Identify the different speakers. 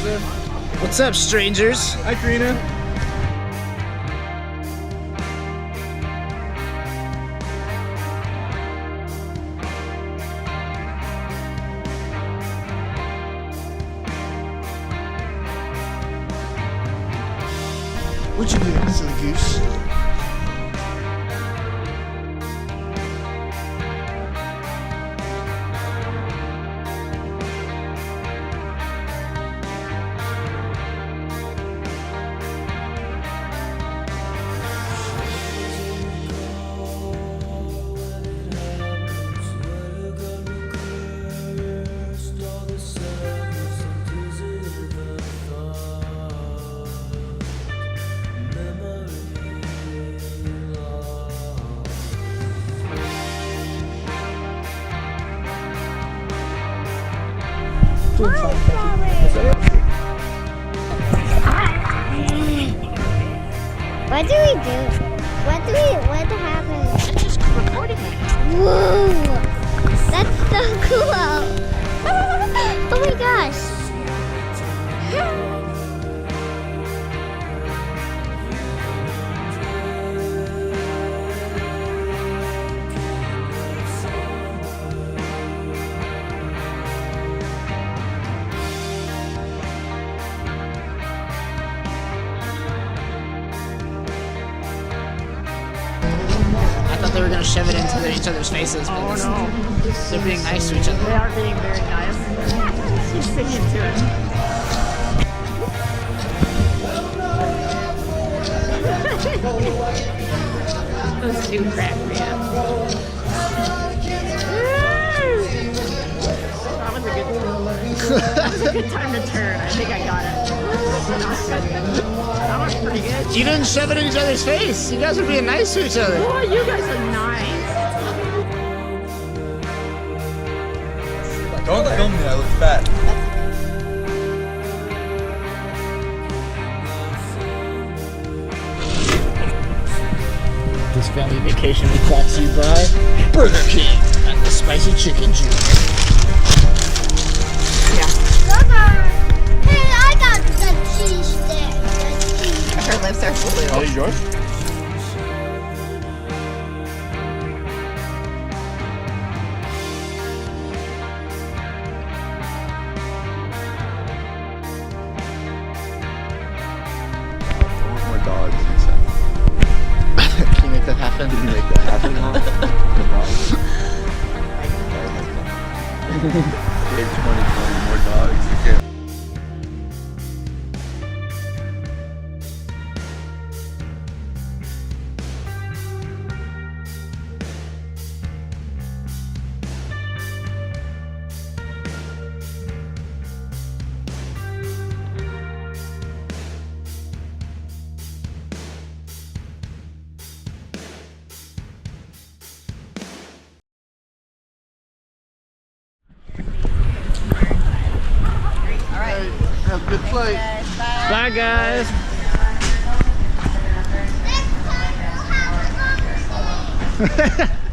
Speaker 1: sir.
Speaker 2: What's up, strangers?
Speaker 1: Hi, Karina.
Speaker 2: What you doing, silly goose?
Speaker 3: What do we do? What happens?
Speaker 4: I'm just recording it.
Speaker 3: Whoa! That's so cool! Oh my gosh!
Speaker 2: I thought they were gonna shove it into each other's faces, but
Speaker 4: Oh no.
Speaker 2: they're being nice to each other.
Speaker 4: They are being very nice. She's singing to it. Those two crack me up. That was a good time to turn. I think I got it. That was pretty good.
Speaker 2: You didn't shove it in each other's face. You guys are being nice to each other.
Speaker 4: Boy, you guys are nice.
Speaker 1: Don't film me, I look fat.
Speaker 2: This family vacation is brought to you by Burger King and the Spicy Chicken Juice.
Speaker 3: Hey, I got the cheese stick.
Speaker 4: Her lips are blue.
Speaker 1: Are these yours? I want more dogs inside.
Speaker 2: Can you make that happen?
Speaker 1: Can you make that happen, Mom? Save 2020, more dogs. Okay. Have a good flight.
Speaker 2: Bye, guys.
Speaker 3: Next time we'll have a